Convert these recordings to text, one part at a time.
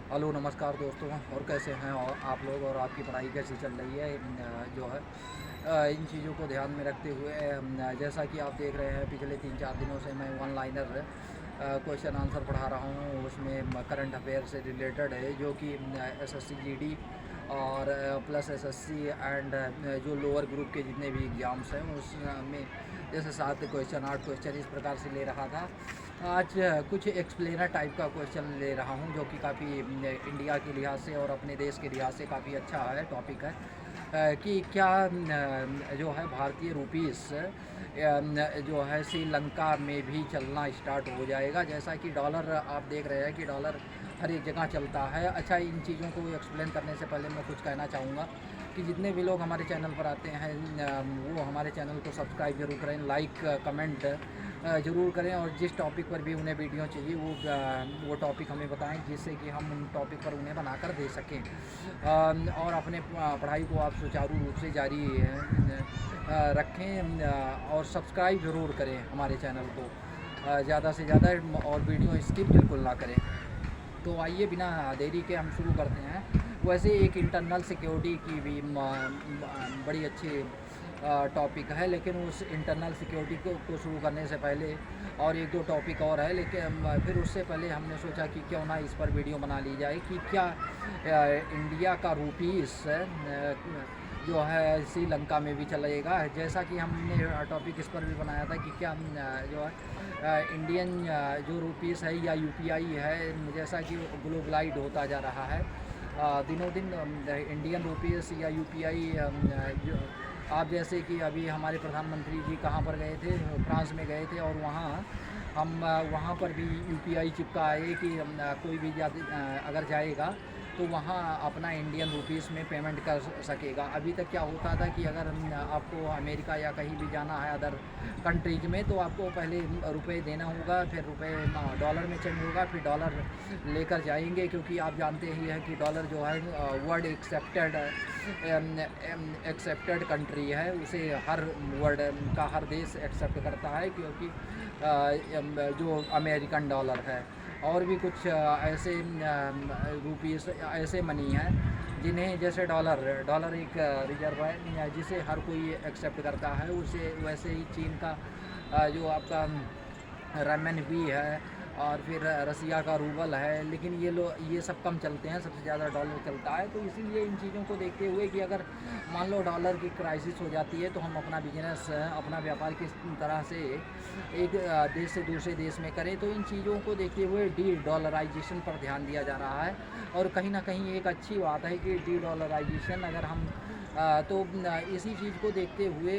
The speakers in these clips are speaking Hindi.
हेलो नमस्कार दोस्तों। और कैसे हैं और आप लोग, और आपकी पढ़ाई कैसी चल रही है? जो है इन चीज़ों को ध्यान में रखते हुए जैसा कि आप देख रहे हैं, पिछले 3-4 दिनों से मैं वन लाइनर क्वेश्चन आंसर पढ़ा रहा हूँ। उसमें करंट अफेयर से रिलेटेड है, जो कि एसएससी जीडी और प्लस एसएससी एंड जो लोअर ग्रुप के जितने भी एग्ज़ाम्स हैं उसमें जैसे 7 क्वेश्चन 8 क्वेश्चन इस प्रकार से ले रहा था। आज कुछ एक्सप्लेनर टाइप का क्वेश्चन ले रहा हूँ, जो कि काफ़ी इंडिया के लिहाज से और अपने देश के लिहाज से काफ़ी अच्छा है, टॉपिक है। कि क्या जो है भारतीय रुपीस जो है श्रीलंका में भी चलना स्टार्ट हो जाएगा। जैसा कि डॉलर आप देख रहे हैं कि डॉलर हर एक जगह चलता है। अच्छा, इन चीज़ों को एक्सप्लेन करने से पहले मैं कुछ कहना चाहूँगा कि जितने भी लोग हमारे चैनल पर आते हैं वो हमारे चैनल को सब्सक्राइब जरूर करें, लाइक कमेंट ज़रूर करें, और जिस टॉपिक पर भी उन्हें वीडियो चाहिए वो टॉपिक हमें बताएं, जिससे कि हम उन टॉपिक पर उन्हें बनाकर दे सकें। और अपने पढ़ाई को आप सुचारू रूप से जारी रखें, और सब्सक्राइब ज़रूर करें हमारे चैनल को ज़्यादा से ज़्यादा, और वीडियो स्किप बिल्कुल ना करें। तो आइए बिना देरी के हम शुरू करते हैं। वैसे एक इंटरनल सिक्योरिटी की भी बड़ी अच्छी टॉपिक है, लेकिन उस इंटरनल सिक्योरिटी को शुरू करने से पहले और एक दो टॉपिक और है, लेकिन फिर उससे पहले हमने सोचा कि क्यों ना इस पर वीडियो बना ली जाए कि क्या इंडिया का रुपीस जो है श्रीलंका में भी चलेगा। जैसा कि हमने टॉपिक इस पर भी बनाया था कि क्या जो है इंडियन जो रुपीस है या यूपीआई है, जैसा कि ग्लोबलाइड होता जा रहा है दिनों दिन। इंडियन रुपीस या यूपीआई जो आप जैसे कि अभी हमारे प्रधानमंत्री जी कहाँ पर गए थे, फ्रांस में गए थे, और वहाँ पर भी यूपीआई चिपका है कि कोई भी अगर जाएगा तो वहाँ अपना इंडियन रुपीस में पेमेंट कर सकेगा। अभी तक क्या होता था कि अगर आपको अमेरिका या कहीं भी जाना है अदर कंट्रीज में, तो आपको पहले रुपए देना होगा, फिर रुपए डॉलर में चेंज होगा, फिर डॉलर लेकर जाएंगे, क्योंकि आप जानते ही हैं कि डॉलर जो है वर्ल्ड एक्सेप्टेड कंट्री है। उसे हर वर्ल्ड का हर देश एक्सेप्ट करता है, क्योंकि जो अमेरिकन डॉलर है और भी कुछ ऐसे रुपीस ऐसे मनी हैं जिन्हें, जैसे डॉलर एक रिजर्व है जिसे हर कोई एक्सेप्ट करता है। उसे वैसे ही चीन का जो आपका रेमन है, और फिर रसिया का रूबल है, लेकिन ये सब कम चलते हैं, सबसे ज़्यादा डॉलर चलता है। तो इसीलिए इन चीज़ों को देखते हुए कि अगर मान लो डॉलर की क्राइसिस हो जाती है, तो हम अपना बिजनेस अपना व्यापार किस तरह से एक देश से दूसरे देश में करें, तो इन चीज़ों को देखते हुए डी डॉलराइजेशन पर ध्यान दिया जा रहा है। और कहीं ना कहीं एक अच्छी बात है कि डी डॉलराइजेशन अगर हम तो इसी चीज़ को देखते हुए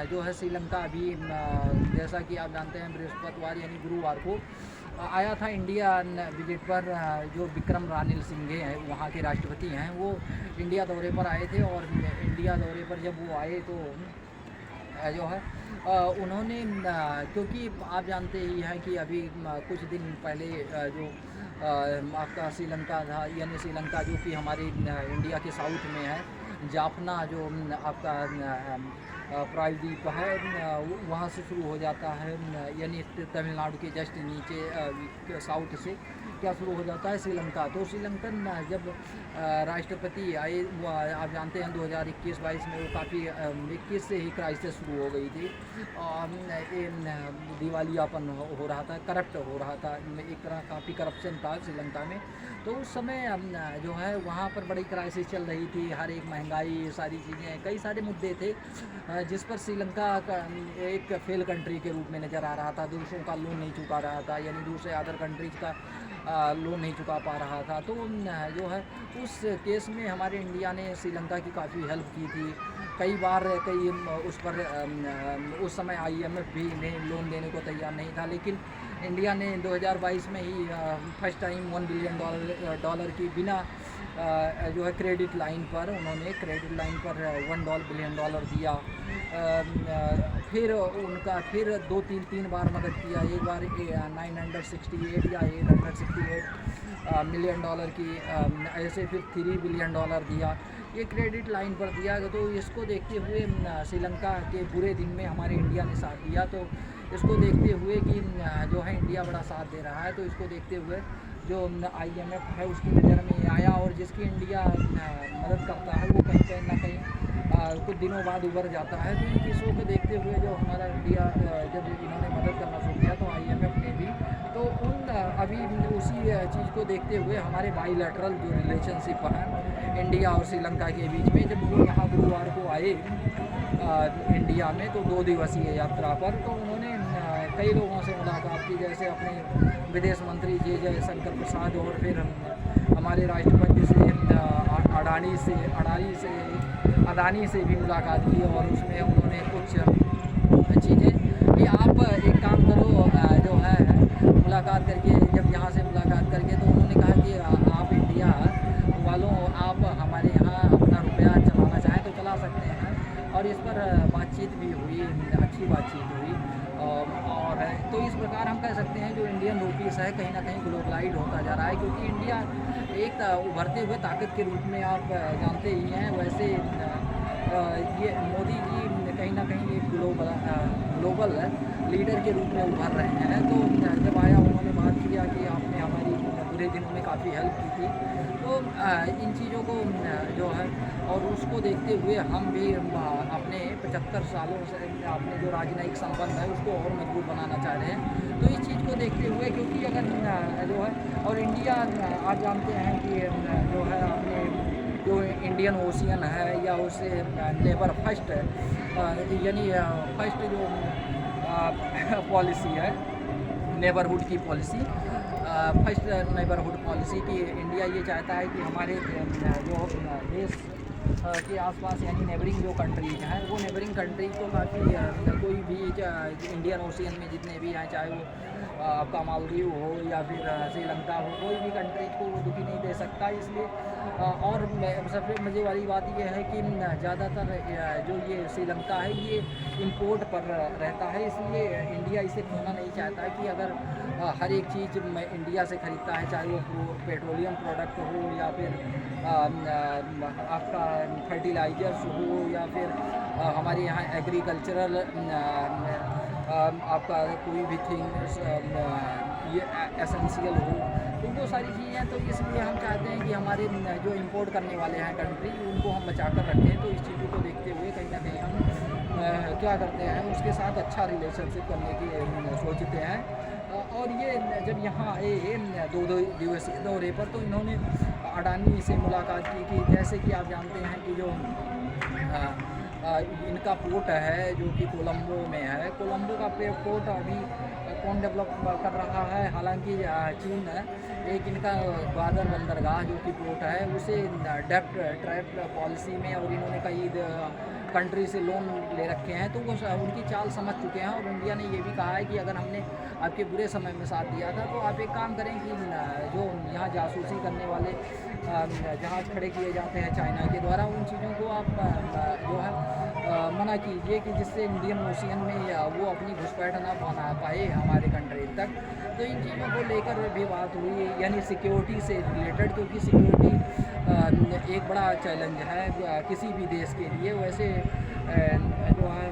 जो है श्रीलंका अभी जैसा कि आप जानते हैं बृहस्पतिवार यानी गुरुवार को आया था इंडिया विजिट पर। जो विक्रम रानिल सिंघे हैं, वहाँ के राष्ट्रपति हैं, वो इंडिया दौरे पर आए थे। और इंडिया दौरे पर जब वो आए तो जो है उन्होंने क्योंकि आप जानते ही हैं कि अभी कुछ दिन पहले जो आपका श्रीलंका था, यानी श्रीलंका जो कि हमारे इंडिया के साउथ में है, जाफना जो आपका प्रायद्वीप है, वहाँ से शुरू हो जाता है, यानी तमिलनाडु के जस्ट नीचे साउथ से क्या शुरू हो जाता है श्रीलंका। तो श्रीलंकन जब राष्ट्रपति आए, वो आप जानते हैं 2021-22 में वो काफ़ी 21 से ही क्राइसिस शुरू हो गई थी, और ये दिवालियापन हो रहा था, करप्ट हो रहा था, एक तरह काफ़ी करप्शन था श्रीलंका में। तो उस समय जो है वहाँ पर बड़ी क्राइसिस चल रही थी, हर एक महंगाई, सारी चीज़ें, कई सारे मुद्दे थे जिस पर श्रीलंका का एक फेल कंट्री के रूप में नज़र आ रहा था। दूसरों का लोन नहीं चुका रहा था, यानी दूसरे अदर कंट्रीज़ का लोन नहीं चुका पा रहा था। तो जो है उस केस में हमारे इंडिया ने श्रीलंका की काफ़ी हेल्प की थी कई बार। उस पर उस समय IMF भी इन्हें लोन देने को तैयार नहीं था, लेकिन इंडिया ने 2022 में ही फर्स्ट टाइम $1 बिलियन की बिना जो है क्रेडिट लाइन पर, उन्होंने क्रेडिट लाइन पर $1 बिलियन दिया। फिर उनका फिर 2-3 बार मदद किया, एक बार 968 या $868 मिलियन की, ऐसे फिर $3 बिलियन दिया, ये क्रेडिट लाइन पर दिया। तो इसको देखते हुए श्रीलंका के बुरे दिन में हमारे इंडिया ने साथ दिया। तो इसको देखते हुए कि जो है इंडिया बड़ा साथ दे रहा है, तो इसको देखते हुए जो IMF है उसकी नज़र में आया, और जिसकी इंडिया मदद करता है वो कहीं कहीं ना कहीं कुछ दिनों बाद उभर जाता है। तो इन चीज़ों को देखते हुए जो हमारा इंडिया जब इन्होंने मदद करना शुरू किया तो IMF ने भी तो अभी उसी चीज़ को देखते हुए हमारे बाईलैटरल जो रिलेशनशिप है इंडिया और श्रीलंका के बीच में, जब वो यहाँ गुरुवार को आए इंडिया में तो 2 दिवसीय यात्रा पर, तो उन्होंने कई लोगों से मुलाकात की, जैसे अपने विदेश मंत्री जे जयशंकर प्रसाद, और फिर हमारे राष्ट्रपति से अडानी से भी मुलाकात की, और उसमें उन्होंने कुछ चीज़ें कि आप एक काम करो, जो है मुलाकात करके, जब यहाँ से मुलाकात करके तो उन्होंने कहा कि आप इंडिया वालों आप हमारे यहाँ अपना रुपया चलाना चाहें तो चला सकते हैं, और इस पर बातचीत भी हुई, अच्छी बातचीत हुई। और तो इस प्रकार हम कह सकते हैं जो इंडियन रूपीस है कहीं ना कहीं ग्लोबलाइज होता जा रहा है, क्योंकि इंडिया एक उभरते हुए ताकत के रूप में आप जानते ही हैं, वैसे ये मोदी जी कहीं ना कहीं एक ग्लोबल लीडर के रूप में उभर रहे हैं। तो जब आया उन्होंने बात किया कि आपने हमारी बुरे दिनों में काफ़ी हेल्प की थी, तो इन चीज़ों को जो है और उसको देखते हुए हम भी अपने 75 सालों से अपने जो राजनयिक संबंध है उसको और मजबूत बनाना चाह रहे हैं। तो इस चीज़ को देखते हुए, क्योंकि अगर जो है और इंडिया आप जानते हैं कि जो है अपने जो इंडियन ओशियन है या उसे नेबर फर्स्ट यानी फर्स्ट जो पॉलिसी है नेबरहुड की पॉलिसी, फर्स्ट नेबरहुड पॉलिसी की इंडिया ये चाहता है कि हमारे जो देश के आसपास यानी नेबरिंग जो कंट्रीज हैं वो नेबरिंग कंट्री को काफ़ी कोई भी इंडियन ओशियन में जितने भी हैं, चाहे वो आपका मालदीव हो या फिर श्रीलंका हो, कोई भी कंट्री को वो दुखी नहीं दे सकता। इसलिए और सबसे मज़े वाली बात यह है कि ज़्यादातर जो ये श्रीलंका है ये इंपोर्ट पर रहता है, इसलिए इंडिया इसे खोना नहीं चाहता कि अगर हर एक चीज़ इंडिया से ख़रीदता है, चाहे वो पेट्रोलियम प्रोडक्ट हो या फिर आपका फर्टिलाइजर्स हो या फिर हमारे यहाँ एग्रीकल्चरल आपका कोई भी थिंग ये एसेंशियल हो, तो वो सारी चीज़ें। तो इसलिए हम चाहते हैं कि हमारे जो इंपोर्ट करने वाले हैं कंट्री उनको हम बचा कर रखें। तो इस चीज़ों को देखते हुए कहीं ना कहीं हम क्या करते हैं उसके साथ अच्छा रिलेशनशिप करने की सोचते हैं। और ये जब यहाँ आए 2 दिवसीय दौरे पर तो इन्होंने अडानी से मुलाकात की कि जैसे कि आप जानते हैं कि जो इनका पोर्ट है जो कि कोलंबो में है, कोलंबो का पोर्ट अभी कौन डेवलप कर रहा है, हालांकि चीन एक इनका ग्वादर बंदरगाह जो कि पोर्ट है उसे डेप्ट ट्रैप पॉलिसी में, और इन्होंने कई कंट्री से लोन ले रखे हैं, तो वो उनकी चाल समझ चुके हैं। और इंडिया ने ये भी कहा है कि अगर हमने आपके बुरे समय में साथ दिया था तो आप एक काम करें कि जो यहाँ जासूसी करने वाले जहाज़ खड़े किए जाते हैं चाइना के द्वारा, उन चीज़ों को आप जो है मना कीजिए कि जिससे इंडियन ओशियन में वो अपनी घुसपैठ ना बना पाए हमारे कंट्री तक। तो इन चीज़ों को लेकर भी बात हुई, यानी सिक्योरिटी से रिलेटेड, क्योंकि सिक्योरिटी एक बड़ा चैलेंज है किसी भी देश के लिए। वैसे जो है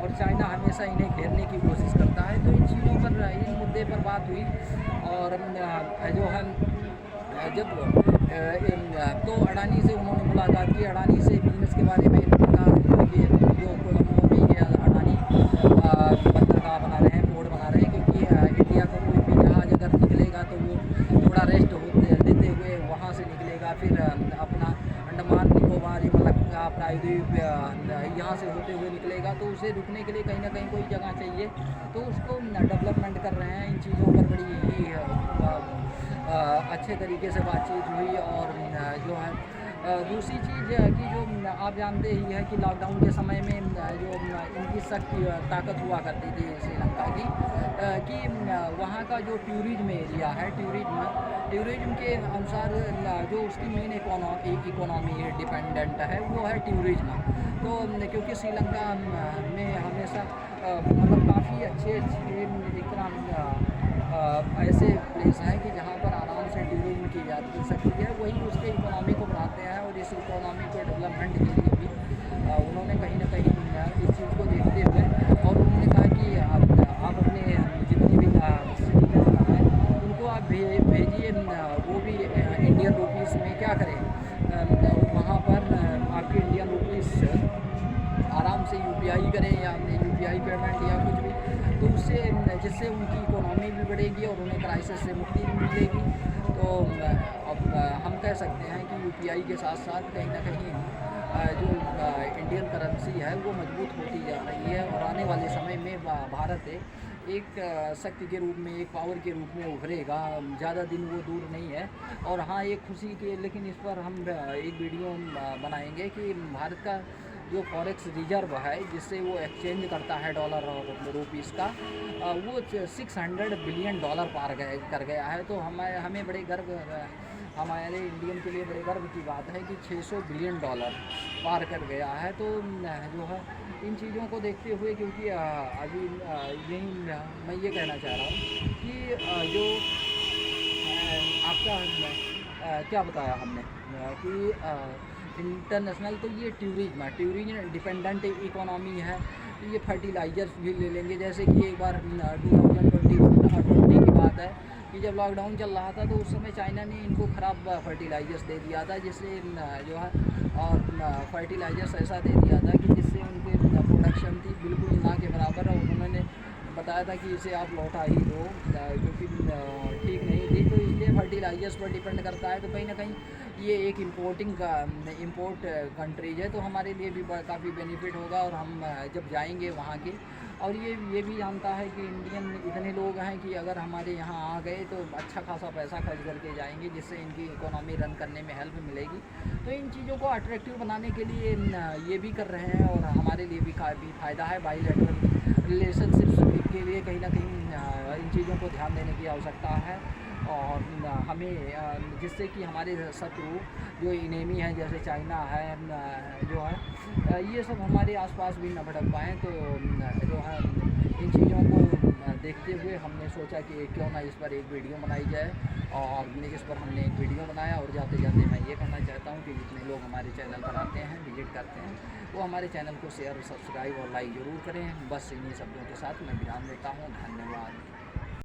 और चाइना हमेशा इन्हें घेरने की कोशिश करता है। तो इन चीज़ों पर इन मुद्दे पर बात हुई, और जो है जब तो अडानी से उन्होंने मुलाकात की, अडानी से बिजनेस के बारे में कहा कि जो कोलंबो में ये अडानी बंदरगाह बना रहे हैं, पोर्ट बना रहे हैं, क्योंकि इंडिया का कोई भी जहाज़ अगर निकलेगा तो वो थोड़ा रेस्ट देते हुए वहाँ से निकलेगा, फिर अपना अंडमान निकोबार मलक्का प्रायद्वीप यहाँ से होते हुए निकलेगा, तो उसे रुकने के लिए कहीं ना कहीं कोई जगह चाहिए। तो उसको डेवलपमेंट कर रहे हैं। इन चीज़ों पर बड़ी ही अच्छे तरीके से बातचीत हुई। और जो है दूसरी चीज़ कि जो आप जानते ही है कि लॉकडाउन के समय में जो इनकी सख्त ताकत हुआ करती थी श्रीलंका की, कि वहाँ का जो टूरिज्म एरिया है, टूरिज्म के अनुसार जो उसकी मेन इकोनॉमी डिपेंडेंट है वो है टूरिज्म। तो क्योंकि श्रीलंका में हमेशा मतलब काफ़ी अच्छे एक तरह ऐसे प्लेस हैं कि जहाँ पर आराम से टूरिज्म की जा सकती है, वही उसके इकोनॉमी को बढ़ाते हैं। और इस इकोनॉमी को डेवलपमेंट के लिए भी उन्होंने कहीं ना कहीं इस चीज़ को देखते हुए, और उन्होंने कहा कि आप अपने जितने भी सिटीजन हैं उनको आप भेजिए में क्या करें, वहाँ पर आपकी इंडियन रुपीस आराम से यूपीआई करें या यूपीआई पेमेंट या कुछ भी, तो उससे जिससे उनकी इकोनॉमी भी बढ़ेगी और उन्हें क्राइसिस से मुक्ति भी मिलेगी। तो अब हम कह सकते हैं कि यूपीआई के साथ साथ कहीं ना कहीं जो इंडियन करेंसी है वो मजबूत होती जा रही है, और आने वाले समय में भारत एक शक्ति के रूप में, एक पावर के रूप में उभरेगा। ज़्यादा दिन वो दूर नहीं है। और हाँ, एक खुशी के, लेकिन इस पर हम एक वीडियो बनाएंगे कि भारत का जो फॉरेक्स रिजर्व है, जिससे वो एक्सचेंज करता है डॉलर और रुपीस का, वो 600 बिलियन डॉलर पार कर गया है। तो हमें बड़े गर्व, हमारे इंडियन के लिए बड़े गर्व की बात है कि 600 बिलियन डॉलर पार कर गया है। तो जो है इन चीज़ों को देखते हुए, क्योंकि अभी यही मैं ये कहना चाह रहा हूँ कि जो आपका क्या बताया हमने कि इंटरनेशनल, तो ये टूरिज्म डिपेंडेंट इकोनॉमी है। तो ये फर्टिलाइज़र्स भी ले लेंगे, जैसे कि एक बार 2020 की बात है कि जब लॉकडाउन चल रहा था तो उस समय चाइना ने इनको ख़राब फर्टिलाइज़र्स दे दिया था, जिससे जो है, और फर्टिलाइज़र्स ऐसा दे दिया था कि जिससे उनकी प्रोडक्शन थी बिल्कुल ना के बराबर, और उन्होंने बताया था कि इसे आप लौटा ही दो क्योंकि ठीक नहीं थी। तो इसलिए फर्टिलाइज़र्स पर डिपेंड करता है। तो कहीं ना कहीं ये एक इम्पोर्ट कंट्रीज है, तो हमारे लिए भी काफ़ी बेनिफिट होगा। और हम जब जाएंगे वहाँ के, और ये भी जानता है कि इंडियन इतने लोग हैं कि अगर हमारे यहाँ आ गए तो अच्छा खासा पैसा खर्च करके जाएंगे, जिससे इनकी इकोनॉमी रन करने में हेल्प मिलेगी। तो इन चीज़ों को अट्रैक्टिव बनाने के लिए ये भी कर रहे हैं, और हमारे लिए भी काफ़ी फ़ायदा है। बाईलैटरल रिलेशनशिप्स के लिए कहीं ना कहीं इन चीज़ों को ध्यान देने की आवश्यकता है। और हमें जिससे कि हमारे शत्रु जो इनेमी हैं, जैसे चाइना है, जो है, ये सब हमारे आसपास भी न भटक पाएँ। तो जो है इन चीज़ों को देखते हुए हमने सोचा कि क्यों ना इस पर एक वीडियो बनाई जाए, और इस पर हमने एक वीडियो बनाया। और जाते जाते मैं ये कहना चाहता हूँ कि जितने लोग हमारे चैनल पर आते हैं, विजिट करते हैं, वो हमारे चैनल को शेयर, सब्सक्राइब और लाइक ज़रूर करें। बस इन्हीं शब्दों के साथ मैं विराम देता हूँ। धन्यवाद।